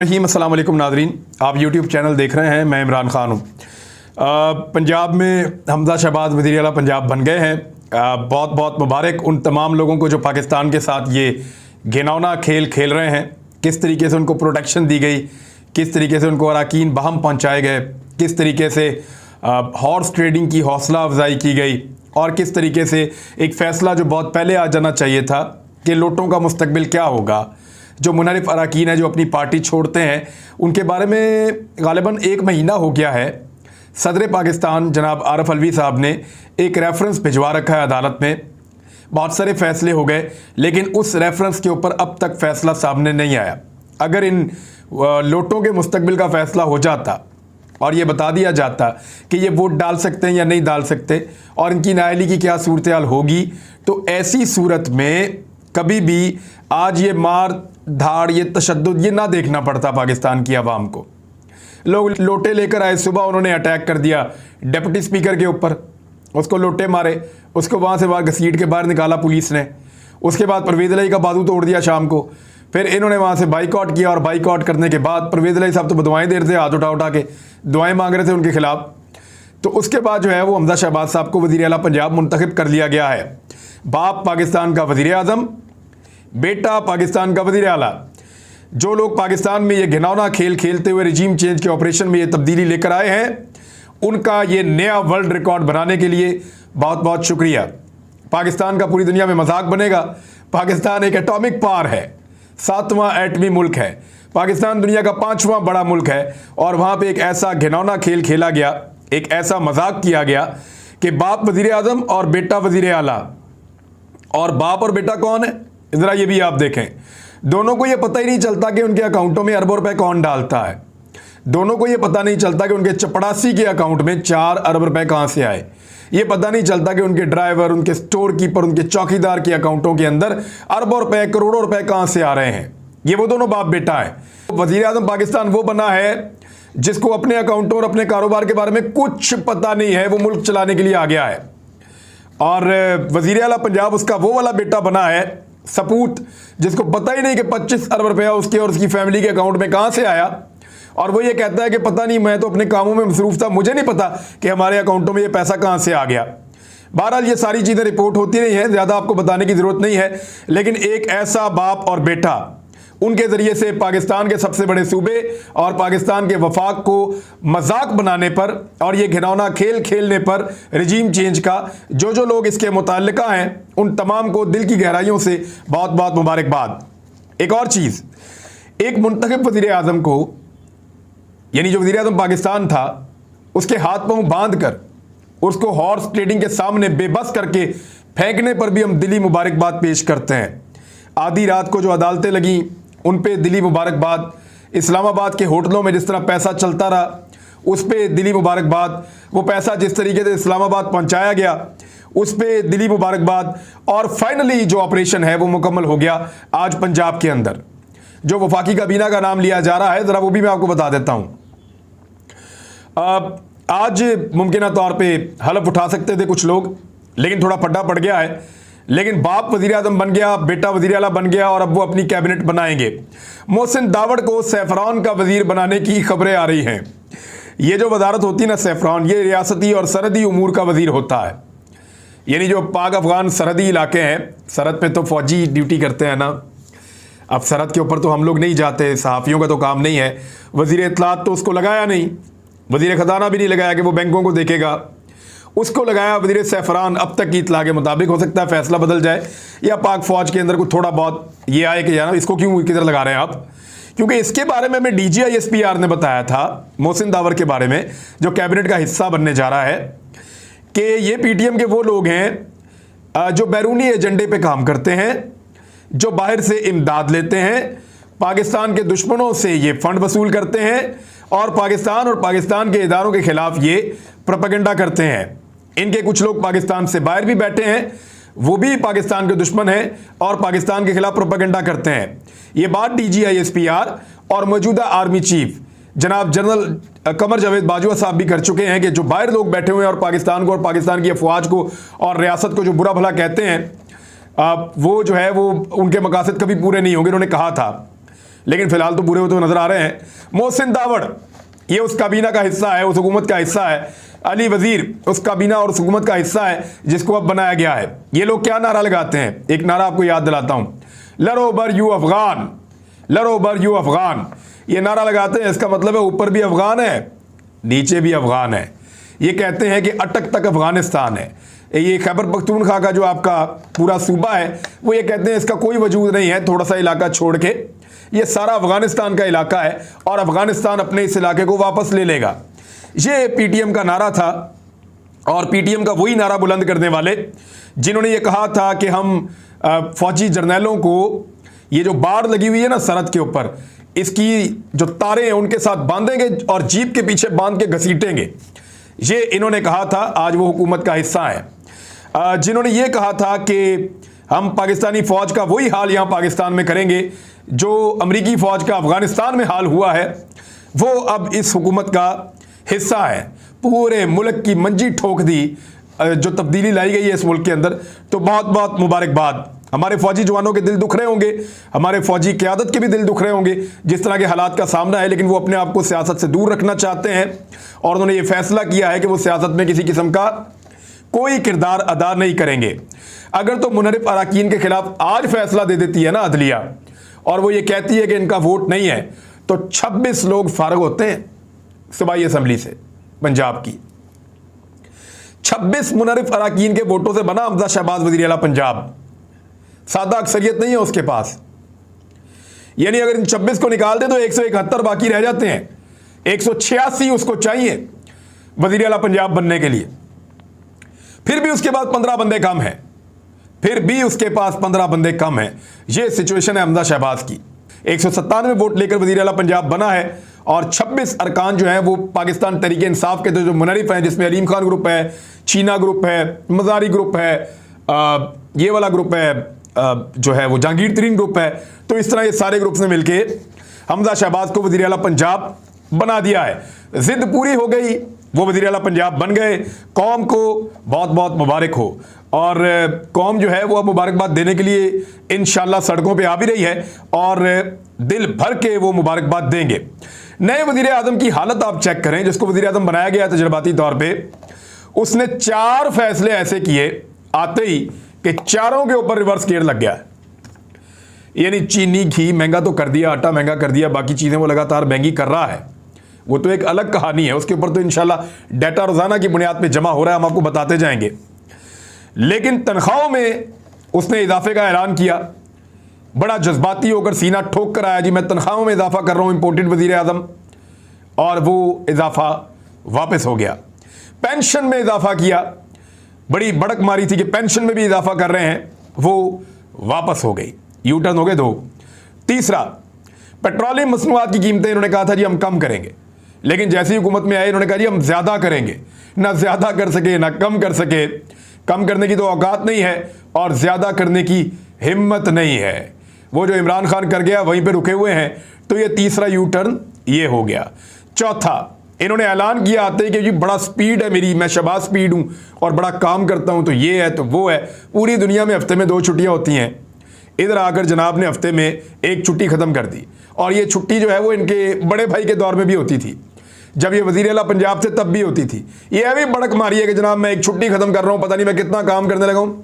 अस्सलाम वालेकुम नादरीन, आप YouTube चैनल देख रहे हैं। मैं इमरान खान हूँ। पंजाब में हमजा शहबाज वज़ीर आला पंजाब बन गए हैं। बहुत बहुत मुबारक उन तमाम लोगों को जो पाकिस्तान के साथ ये घिनौना खेल खेल रहे हैं। किस तरीके से उनको प्रोटेक्शन दी गई, किस तरीके से उनको अराकीन बहम पहुँचाए गए, किस तरीके से हॉर्स ट्रेडिंग की हौसला अफजाई की गई और किस तरीके से एक फ़ैसला जो बहुत पहले आ जाना चाहिए था कि लोटों का मुस्तकबिल क्या होगा। जो मुनरिफ अराकीन है जो अपनी पार्टी छोड़ते हैं, उनके बारे में गालिबन 1 महीना हो गया है। सदर पाकिस्तान जनाब आरिफ अलवी साहब ने एक रेफरेंस भिजवा रखा है अदालत में। बहुत सारे फ़ैसले हो गए, लेकिन उस रेफरेंस के ऊपर अब तक फ़ैसला सामने नहीं आया। अगर इन लोटों के मुस्तकबिल का फ़ैसला हो जाता और ये बता दिया जाता कि ये वोट डाल सकते हैं या नहीं डाल सकते और इनकी नाअहली की क्या सूरत हाल होगी, तो ऐसी सूरत में कभी भी आज ये मार धाड़, ये तशद्दुद, ये ना देखना पड़ता पाकिस्तान की आवाम को। लोग लोटे लेकर आए, सुबह उन्होंने अटैक कर दिया डिप्टी स्पीकर के ऊपर, उसको लोटे मारे, उसको वहाँ से घसीट के बाहर निकाला पुलिस ने। उसके बाद परवेज़ इलाही का बाजू तोड़ दिया शाम को। फिर इन्होंने वहाँ से बाइकआउट किया और बाइकआउट करने के बाद परवेज़ इलाही साहब तो दुआएं दे रहे थे, हाथ उठा उठा के दुआएं मांग रहे थे उनके खिलाफ। तो उसके बाद जो है वो हमजा शहबाज साहब को वज़ीर आला पंजाब मुंतखब कर लिया गया है। बाप पाकिस्तान का वज़ीर आज़म, बेटा पाकिस्तान का वज़ीर आला। जो लोग पाकिस्तान में ये घिनौना खेल खेलते हुए रिजीम चेंज के ऑपरेशन में ये तब्दीली लेकर आए हैं, उनका ये नया वर्ल्ड रिकॉर्ड बनाने के लिए बहुत बहुत शुक्रिया। पाकिस्तान का पूरी दुनिया में मजाक बनेगा। पाकिस्तान एक एटॉमिक पावर है, 7वां एटमी मुल्क है। पाकिस्तान दुनिया का 5वां बड़ा मुल्क है और वहाँ पे एक ऐसा घिनौना खेल खेला गया, एक ऐसा मजाक किया गया कि बाप वज़ीर आज़म और बेटा वज़ीर आला। और बाप और बेटा कौन है, ज़रा ये भी आप देखें। दोनों को ये पता ही नहीं चलता कि उनके अकाउंटों में अरबों रुपए कौन डालता है। दोनों को ये पता नहीं चलता कि उनके चपड़ासी के अकाउंट में 4 अरब रुपए कहाँ से आए। ये पता नहीं चलता कि उनके ड्राइवर, उनके स्टोर कीपर, उनके चौकीदार के अकाउंटों के अंदर अरबों रुपए, करोड़ों रुपए कहाँ से आ रहे हैं। ये वो दोनों बाप बेटा है। वज़ीर आज़म पाकिस्तान वो बना है जिसको अपने अकाउंटों और अपने कारोबार के बारे में कुछ पता नहीं है, वो मुल्क चलाने के लिए आ गया है। और वज़ीर आला पंजाब उसका वो वाला बेटा बना है सपूत, जिसको पता ही नहीं कि 25 अरब रुपया उसके और उसकी फैमिली के अकाउंट में कहाँ से आया। और वो ये कहता है कि पता नहीं, मैं तो अपने कामों में मसरूफ़ था, मुझे नहीं पता कि हमारे अकाउंटों में ये पैसा कहाँ से आ गया। बहरहाल ये सारी चीज़ें रिपोर्ट होती रही हैं, ज़्यादा आपको बताने की ज़रूरत नहीं है। लेकिन एक ऐसा बाप और बेटा, उनके ज़रिए से पाकिस्तान के सबसे बड़े सूबे और पाकिस्तान के वफाक को मजाक बनाने पर और ये घिनौना खेल खेलने पर रिजीम चेंज का जो लोग इसके मुताल्लिका हैं, उन तमाम को दिल की गहराइयों से बहुत बहुत मुबारकबाद। एक और चीज़, एक मुंतखब वज़ीर आज़म को, यानी जो वज़ीर आज़म पाकिस्तान था, उसके हाथ पाँव बांध कर उसको हॉर्स ट्रेडिंग के सामने बेबस करके फेंकने पर भी हम दिली मुबारकबाद पेश करते हैं। आधी रात को जो अदालतें लगी उन पे दिली मुबारकबाद। इस्लामाबाद के होटलों में जिस तरह पैसा चलता रहा उस पे दिली मुबारकबाद। वो पैसा जिस तरीके से इस्लामाबाद पहुंचाया गया उस पे दिली मुबारकबाद। और फाइनली जो ऑपरेशन है वो मुकम्मल हो गया आज पंजाब के अंदर। जो वफाकी काबीना का नाम लिया जा रहा है, ज़रा वो भी मैं आपको बता देता हूँ। आज मुमकिन तौर पर हलफ उठा सकते थे कुछ लोग, लेकिन थोड़ा पड्डा पड़ गया है। लेकिन बाप वज़ीर आज़म बन गया, बेटा वज़ीर आला बन गया और अब वो अपनी कैबिनेट बनाएंगे। मोहसिन दावड़ को सैफरान का वज़ीर बनाने की खबरें आ रही हैं। ये जो वजारत होती है ना सैफरान, ये रियासती और सरहदी उमूर का वज़ीर होता है। यानी जो पाक अफ़गान सरहदी इलाके हैं, सरहद पे तो फ़ौजी ड्यूटी करते हैं ना। अब सरहद के ऊपर तो हम लोग नहीं जाते, सहाफ़ियों का तो काम नहीं है। वज़ीर इत्तलात तो उसको लगाया नहीं, वज़ीर ख़जाना भी नहीं लगाया कि वो बैंकों को देखेगा, उसको लगाया वज़ीर सैफरान। अब तक की इतला के मुताबिक हो सकता है फैसला बदल जाए या पाक फ़ौज के अंदर को थोड़ा बहुत ये आए कि यार इसको क्यों किधर लगा रहे हैं आप। क्योंकि इसके बारे में DGISPR ने बताया था मोहसिन दावर के बारे में, जो कैबिनेट का हिस्सा बनने जा रहा है, कि ये PTM के वो लोग हैं जो बैरूनी एजेंडे पे काम करते हैं, जो बाहर से इमदाद लेते हैं, पाकिस्तान के दुश्मनों से ये फ़ंड वसूल करते हैं और पाकिस्तान के इदारों के ख़िलाफ़ ये प्रोपेगेंडा करते हैं। इनके कुछ लोग पाकिस्तान से बाहर भी बैठे हैं, वो भी पाकिस्तान के दुश्मन हैं और पाकिस्तान के खिलाफ प्रोपेगेंडा करते हैं। ये बात DGISPR और मौजूदा आर्मी चीफ जनाब जनरल कमर जावेद बाजवा साहब भी कर चुके हैं कि जो बाहर लोग बैठे हुए हैं और पाकिस्तान को और पाकिस्तान की अफवाज को और रियासत को जो बुरा भला कहते हैं, वो जो है वो उनके मकासद कभी पूरे नहीं होंगे, उन्होंने कहा था। लेकिन फिलहाल तो पूरे होते हुए नजर आ रहे हैं। मोहसिन दावड़ ये उस काबीना का हिस्सा है, उस हुकूमत का हिस्सा है। अली वजीर उस काबीना और उस हुकूमत का हिस्सा है जिसको अब बनाया गया है। ये लोग क्या नारा लगाते हैं, एक नारा आपको याद दिलाता हूं, लरो बर यू अफगान, लरो बर यू अफगान। ये नारा लगाते हैं, इसका मतलब है ऊपर भी अफगान है, नीचे भी अफगान है। ये कहते हैं कि अटक तक अफगानिस्तान है। ये खैबर पख्तूनख्वा का जो आपका पूरा सूबा है, वो ये कहते हैं इसका कोई वजूद नहीं है, थोड़ा सा इलाका छोड़ के ये सारा अफगानिस्तान का इलाका है और अफगानिस्तान अपने इस इलाके को वापस ले लेगा। ये पीटीएम का नारा था और पीटीएम का वही नारा बुलंद करने वाले जिन्होंने ये कहा था कि हम फौजी जर्नैलों को ये जो बाड़ लगी हुई है ना सरहद के ऊपर, इसकी जो तारे हैं उनके साथ बांधेंगे और जीप के पीछे बांध के घसीटेंगे। ये इन्होंने कहा था, आज वो हुकूमत का हिस्सा है। जिन्होंने ये कहा था कि हम पाकिस्तानी फौज का वही हाल यहाँ पाकिस्तान में करेंगे जो अमरीकी फौज का अफगानिस्तान में हाल हुआ है, वो अब इस हुकूमत का हिस्सा है। पूरे मुल्क की मंजी ठोक दी जो तब्दीली लाई गई है इस मुल्क के अंदर, तो बहुत बहुत मुबारकबाद। हमारे फौजी जवानों के दिल दुख रहे होंगे, हमारे फौजी क़यादत के भी दिल दुख रहे होंगे जिस तरह के हालात का सामना है, लेकिन वो अपने आप को सियासत से दूर रखना चाहते हैं और उन्होंने ये फैसला किया है कि वो सियासत में किसी किस्म का कोई किरदार अदा नहीं करेंगे। अगर तो मुनरिफ अरकान के खिलाफ आज फैसला दे देती है ना अदलिया और वो ये कहती है कि इनका वोट नहीं है, तो 26 लोग फारग होते हैं सूबाई असम्बली से पंजाब की। 26 मुनरिफ अरकान के वोटों से बना हमजा शहबाज वज़ीर आला पंजाब। सादा अक्सरियत नहीं है उसके पास, यानी अगर इन 26 को निकाल दे तो 171 बाकी रह जाते हैं। 186 उसको चाहिए वज़ीर आला पंजाब बनने के लिए। फिर भी उसके पास 15 बंदे कम हैं, फिर भी उसके पास 15 बंदे कम हैं। ये सिचुएशन है हमजा शहबाज की। 197 वोट लेकर वज़ीर आला पंजाब बना है और 26 अरकान जो हैं वो पाकिस्तान तहरीक इंसाफ के जो मुनरिफ हैं, जिसमें अलीम खान ग्रुप है, चीना ग्रुप है, मज़ारी ग्रुप है, ये वाला ग्रुप है जो है वो जहांगीर तरीन ग्रुप है। तो इस तरह ये सारे ग्रुप्स ने मिलके हमजा शहबाज को वज़ीर आला पंजाब बना दिया है। जिद पूरी हो गई, वो वज़ीर आला पंजाब बन गए। कौम को बहुत बहुत मुबारक हो और कौम जो है वो अब मुबारकबाद देने के लिए इंशाल्लाह सड़कों पे आ भी रही है और दिल भर के वो मुबारकबाद देंगे। नए वज़ीर आज़म की हालत आप चेक करें, जिसको वज़ीर आज़म बनाया गया तजर्बाती तौर पर, उसने 4 फैसले ऐसे किए आते ही कि चारों के ऊपर रिवर्स गियर लग गया। यानी चीनी घी महंगा तो कर दिया, आटा महंगा कर दिया, बाकी चीज़ें वो लगातार महंगी कर रहा है, वो तो एक अलग कहानी है। उसके ऊपर तो इंशाल्लाह डाटा रोज़ाना की बुनियाद पे जमा हो रहा है, हम आपको बताते जाएंगे। लेकिन तनख्वाहों में उसने इजाफे का ऐलान किया, बड़ा जज्बाती होकर सीना ठोक कर आया, जी मैं तनख्वाहों में इजाफा कर रहा हूँ, इंपोर्टेड वज़ीर आज़म, और वो इजाफा वापस हो गया। पेंशन में इजाफा किया, बड़ी बड़क मारी थी कि पेंशन में भी इजाफा कर रहे हैं, वो वापस हो गई। यू टर्न हो गए 2। तीसरा, पेट्रोलियम मसनूआत की कीमतें इन्होंने कहा था जी हम कम करेंगे, लेकिन जैसे ही हुकूमत में आए इन्होंने कहा जी हम ज़्यादा करेंगे। ना ज़्यादा कर सके ना कम कर सके, कम करने की तो औकात नहीं है और ज़्यादा करने की हिम्मत नहीं है। वो जो इमरान खान कर गया वहीं पे रुके हुए हैं। तो ये तीसरा यू टर्न ये हो गया। चौथा, इन्होंने ऐलान किया आते ही कि जी बड़ा स्पीड है मेरी, मैं शहबाज स्पीड हूँ और बड़ा काम करता हूँ, तो ये है तो वो है। पूरी दुनिया में हफ्ते में 2 छुट्टियाँ होती हैं, इधर आकर जनाब ने हफ्ते में 1 छुट्टी ख़त्म कर दी। और ये छुट्टी जो है वो इनके बड़े भाई के दौर में भी होती थी, जब ये वज़ीर आला पंजाब थे तब भी होती थी। ये भी बड़क मारी है कि जनाब मैं 1 छुट्टी ख़त्म कर रहा हूँ, पता नहीं मैं कितना काम करने लगा हूँ।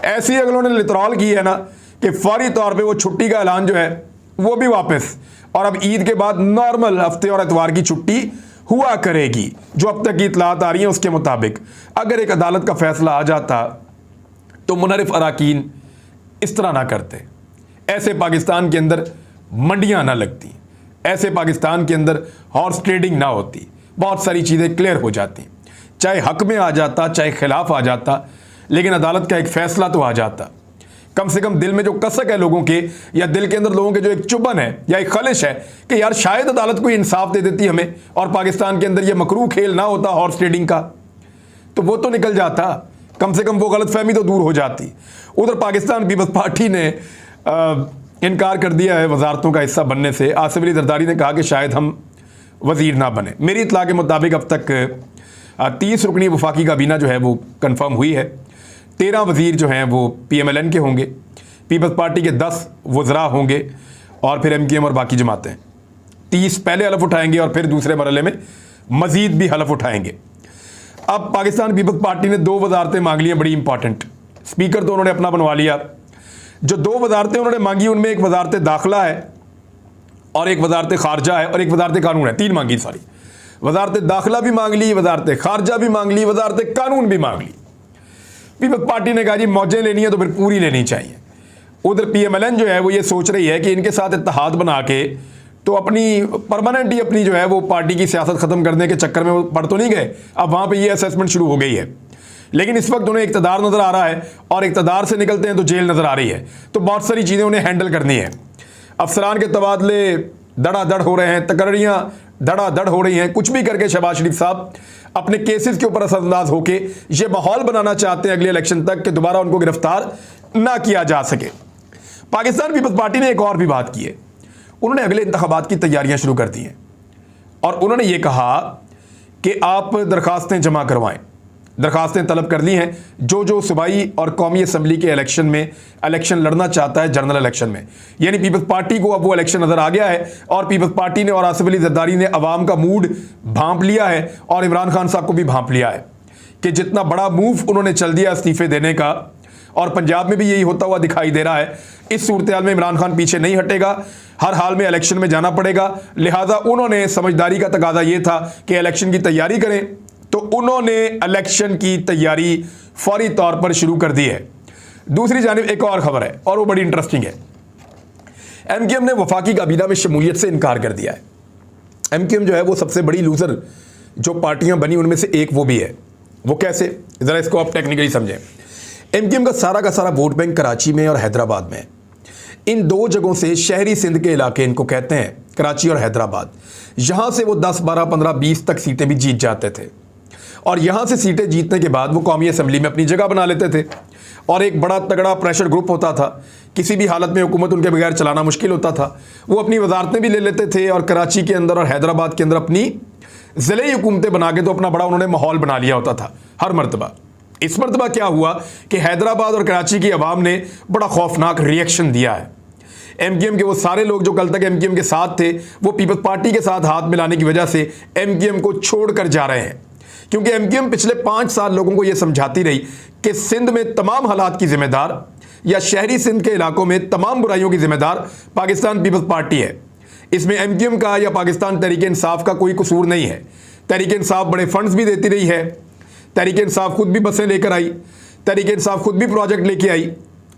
ऐसी अगर उन्होंने लितरॉल की है ना कि फौरी तौर पर वो छुट्टी का ऐलान जो है वो भी वापस, और अब ईद के बाद नॉर्मल हफ्ते और एतवार की छुट्टी हुआ करेगी। जो अब तक की इतलात आ रही हैं उसके मुताबिक अगर एक अदालत का फैसला आ जाता तो मुनरिफ अरकान इस तरह ना करते, ऐसे पाकिस्तान के अंदर मंडियां ना लगती, ऐसे पाकिस्तान के अंदर हॉर्स ट्रेडिंग ना होती, बहुत सारी चीज़ें क्लियर हो जाती, चाहे हक में आ जाता चाहे खिलाफ आ जाता, लेकिन अदालत का एक फैसला तो आ जाता। कम से कम दिल में जो कसक है लोगों के, या दिल के अंदर लोगों के जो एक चुभन है या एक खलिश है कि यार शायद अदालत कोई इंसाफ दे देती हमें और पाकिस्तान के अंदर ये मकरूह खेल ना होता हॉर्स ट्रेडिंग का, तो वो तो निकल जाता, कम से कम वो गलतफहमी तो दूर हो जाती। उधर पाकिस्तान पीपल्स पार्टी ने इनकार कर दिया है वजारतों का हिस्सा बनने से। आसिफ अली जरदारी ने कहा कि शायद हम वज़ीर ना बने। मेरी इतला के मुताबिक अब तक 30 रुकनी वफाकी काबीना जो है वो कन्फर्म हुई है। 13 वज़ीर जो हैं वो PMLN के होंगे, पीपल्स पार्टी के 10 वज़रा होंगे और फिर MQM और बाकी जमातें 30 पहले हलफ उठाएंगे और फिर दूसरे मरहले में मजीद भी हलफ उठाएंगे। अब पाकिस्तान पीपल्स पार्टी ने 2 वजारतें मांग ली हैं बड़ी इंपॉर्टेंट। स्पीकर तो उन्होंने अपना बनवा लिया। जो 2 वजारतें उन्होंने मांगी उनमें एक वजारत दाखिला है और एक वजारत खारजा है और एक वजारत कानून है। 3 मांगी सारी। वजारत दाखिला भी मांग ली, वजारत खारजा भी मांग ली, वजारत कानून भी मांग ली। पीपल्स पार्टी ने कहा जी मौजें लेनी है तो फिर पूरी लेनी चाहिए। उधर PMLN जो है वो ये सोच रही है कि इनके साथ इत्तेहाद बना के तो अपनी परमानेंट ही अपनी जो है वो पार्टी की सियासत ख़त्म करने के चक्कर में वो पड़ तो नहीं गए। अब वहाँ पे ये असेसमेंट शुरू हो गई है। लेकिन इस वक्त उन्हें इक़्तिदार नज़र आ रहा है और इक़्तिदार से निकलते हैं तो जेल नज़र आ रही है। तो बहुत सारी चीज़ें उन्हें हैंडल करनी है। अफसरान के तबादले धड़ाधड़ हो रहे हैं, तकर्रियाँ धड़ाधड़ हो रही हैं। कुछ भी करके शहबाज शरीफ साहब अपने केसेस के ऊपर असरअंदाज होके ये माहौल बनाना चाहते हैं अगले इलेक्शन तक कि दोबारा उनको गिरफ्तार ना किया जा सके। पाकिस्तान पीपल्स पार्टी ने एक और भी बात की है। उन्होंने अगले इंतखाबात की तैयारियां शुरू कर दी हैं और उन्होंने ये कहा कि आप दरखास्तें जमा करवाएं। दरखास्तें तलब कर ली हैं जो सूबाई और कौमी असम्बली के इलेक्शन लड़ना चाहता है जनरल इलेक्शन में। यानी पीपल्स पार्टी को अब वो इलेक्शन नज़र आ गया है और पीपल्स पार्टी ने और आसिफ अली जरदारी ने अवाम का मूड भांप लिया है और इमरान खान साहब को भी भांप लिया है कि जितना बड़ा मूव उन्होंने चल दिया इस्तीफे देने का, और पंजाब में भी यही होता हुआ दिखाई दे रहा है। इस सूरत हाल में इमरान खान पीछे नहीं हटेगा, हर हाल में इलेक्शन में जाना पड़ेगा। लिहाजा उन्होंने समझदारी का तकाजा ये था कि इलेक्शन की तैयारी करें, तो उन्होंने इलेक्शन की तैयारी फौरी तौर पर शुरू कर दी है। दूसरी जानिब एक और खबर है और वो बड़ी इंटरेस्टिंग है। MQM ने वफाकी काबीना में शमूलियत से इनकार कर दिया है। MQM जो है वो सबसे बड़ी लूजर जो पार्टियां बनी उनमें से एक वो भी है। वो कैसे, ज़रा इसको आप टेक्निकली समझें। MQM का सारा वोट बैंक कराची में और हैदराबाद में है। इन 2 जगहों से शहरी सिंध के इलाके इनको कहते हैं, कराची और हैदराबाद। यहाँ से वो 10, 12, 15, 20 तक सीटें भी जीत जाते थे और यहाँ से सीटें जीतने के बाद वो कौमी असम्बली में अपनी जगह बना लेते थे और एक बड़ा तगड़ा प्रेशर ग्रुप होता था। किसी भी हालत में हुकूमत उनके बगैर चलाना मुश्किल होता था। वो अपनी वजारतें भी ले लेते थे और कराची के अंदर और हैदराबाद के अंदर अपनी ज़िले हुकूमतें बना के तो अपना बड़ा उन्होंने माहौल बना लिया होता था हर मरतबा। इस मरतबा क्या हुआ कि हैदराबाद और कराची की आवाम ने बड़ा खौफनाक रिएक्शन दिया है। MQM के वो सारे लोग जो कल तक MQM के साथ थे वो पीपल्स पार्टी के साथ हाथ मिलाने की वजह से MQM को छोड़कर जा रहे हैं, क्योंकि MQM पिछले 5 साल लोगों को ये समझाती रही कि सिंध में तमाम हालात की जिम्मेदार या शहरी सिंध के इलाकों में तमाम बुराइयों की जिम्मेदार पाकिस्तान पीपल्स पार्टी है। इसमें MQM का या पाकिस्तान तहरीक इंसाफ का कोई कसूर नहीं है। तहरीक इंसाफ बड़े फंड्स भी देती रही है, तहरीक इंसाफ खुद भी बसें लेकर आई, तहरीक इंसाफ खुद भी प्रोजेक्ट लेके आई,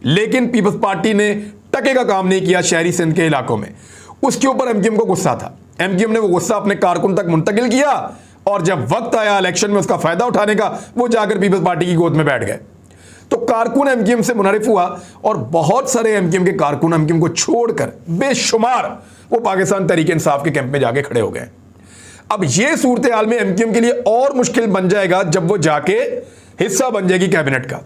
लेकिन पीपल्स पार्टी ने टके का काम नहीं किया शहरी सिंध के इलाकों में। उसके ऊपर MQM को गुस्सा था। MQM ने वो गुस्सा अपने कारकुन तक मुंतकिल किया और जब वक्त आया इलेक्शन में उसका फायदा उठाने का, वो जाकर पीपल्स पार्टी की गोद में बैठ गए। तो कारकुन MQM से मुनहरिफ हुआ और बहुत सारे MQM के कारकुन MQM को छोड़कर बेशुमार वो पाकिस्तान तहरीक इंसाफ के कैंप में जाके खड़े हो गए। अब ये सूरत हाल में MQM के लिए और मुश्किल बन जाएगा जब वो जाके हिस्सा बन जाएगी कैबिनेट का,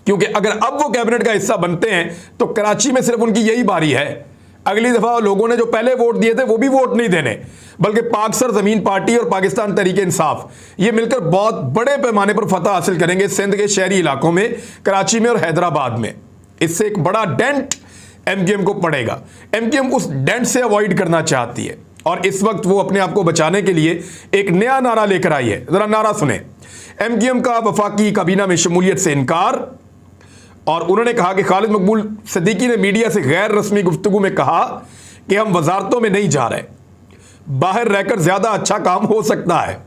क्योंकि अगर अब वो कैबिनेट का हिस्सा बनते हैं तो कराची में सिर्फ उनकी यही बारी है। अगली दफा लोगों ने जो पहले वोट दिए थे वो भी वोट नहीं देने, बल्कि पाक सर जमीन पार्टी और पाकिस्तान तहरीक इंसाफ ये मिलकर बहुत बड़े पैमाने पर फतह हासिल करेंगे सिंध के शहरी इलाकों में, कराची में और हैदराबाद में। इससे एक बड़ा डेंट MQM को पड़ेगा। MQM उस डेंट से अवॉइड करना चाहती है और इस वक्त वो अपने आप को बचाने के लिए एक नया नारा लेकर आई है। जरा नारा सुने। MQM का वफाकी काबीना में शमूलियत से इनकार, और उन्होंने कहा कि खालिद मकबूल सिद्दीकी ने मीडिया से गैर रस्मी गुफ्तगू में कहा कि हम वजारतों में नहीं जा रहे, बाहर रहकर ज्यादा अच्छा काम हो सकता है।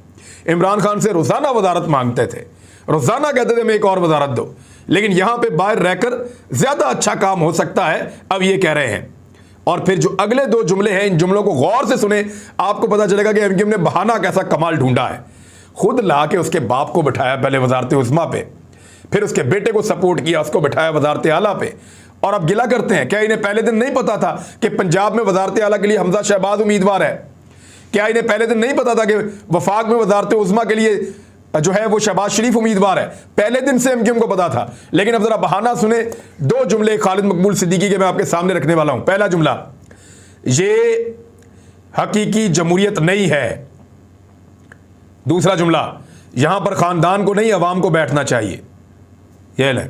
इमरान खान से रोजाना वजारत मांगते थे, रोजाना कहते थे मैं एक और वजारत दो, लेकिन यहां पे बाहर रहकर ज्यादा अच्छा काम हो सकता है, अब ये कह रहे हैं। और फिर जो अगले 2 जुमले हैं, इन जुमलों को गौर से सुने, आपको पता चलेगा कि MQM ने बहाना कैसा कमाल ढूंढा है। खुद ला के उसके बाप को बिठाया पहले वजारत उज़्मा पे, फिर उसके बेटे को सपोर्ट किया, उसको बिठाया वजारत आला पे, और अब गिला करते हैं। क्या इन्हें पहले दिन नहीं पता था कि पंजाब में वजारत आला के लिए हमजा शहबाज उम्मीदवार है? क्या इन्हें पहले दिन नहीं पता था कि वफाक में वजारत उज़्मा के लिए जो है वो शहबाज शरीफ उम्मीदवार है? पहले दिन से MQM को पता था। लेकिन अब जरा बहाना सुने, 2 जुमले खालिद मकबूल सिद्दीकी के मैं आपके सामने रखने वाला हूं। पहला जुमला, ये हकीकी जमहूरियत नहीं है। दूसरा जुमला, यहां पर खानदान को नहीं अवाम को बैठना चाहिए। यह ले।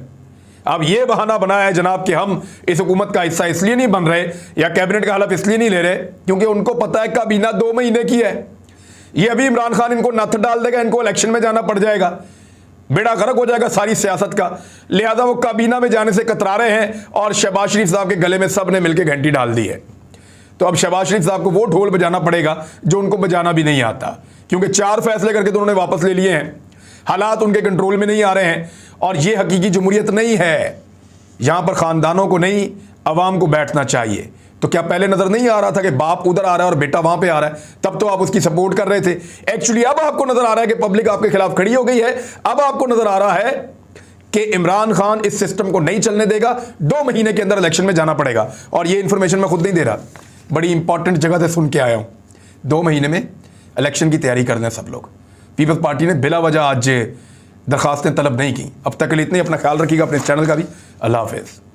अब ये बहाना बनाया है जनाब कि हम इस हुकूमत का हिस्सा इसलिए नहीं बन रहे या कैबिनेट का हलफ इसलिए नहीं ले रहे क्योंकि उनको पता है काबीना 2 महीने की है। ये अभी इमरान खान इनको नथ डाल देगा, इनको इलेक्शन में जाना पड़ जाएगा, बेड़ा गर्क हो जाएगा सारी सियासत का। लिहाजा वो काबीना में जाने से कतरा रहे हैं और शहबाज शरीफ साहब के गले में सब ने मिलकर घंटी डाल दी है। तो अब शहबाज शरीफ साहब को वो ढोल बजाना पड़ेगा जो उनको बजाना भी नहीं आता, क्योंकि 4 फैसले करके तो उन्होंने वापस ले लिए हैं, हालात उनके कंट्रोल में नहीं आ रहे हैं और ये हकीकी जमहूरियत नहीं है। यहां पर खानदानों को नहीं, अवाम को बैठना चाहिए। तो क्या पहले नजर नहीं आ रहा था कि बाप उधर आ रहा है और बेटा वहां पे आ रहा है? तब तो आप उसकी सपोर्ट कर रहे थे। एक्चुअली अब आपको नजर आ रहा है कि पब्लिक आपके खिलाफ खड़ी हो गई है। अब आपको नजर आ रहा है कि इमरान खान इस सिस्टम को नहीं चलने देगा, 2 महीने के अंदर इलेक्शन में जाना पड़ेगा। और ये इंफॉर्मेशन मैं खुद नहीं दे रहा, बड़ी इंपॉर्टेंट जगह से सुन के आया हूं। 2 महीने में इलेक्शन की तैयारी करना है सब लोग। पीपल्स पार्टी ने बिला वजह आज दरखास्तें तलब नहीं की। अब तक के लिए इतनी, अपना ख्याल रखिएगा, अपने चैनल का भी। अल्लाह हाफिज़।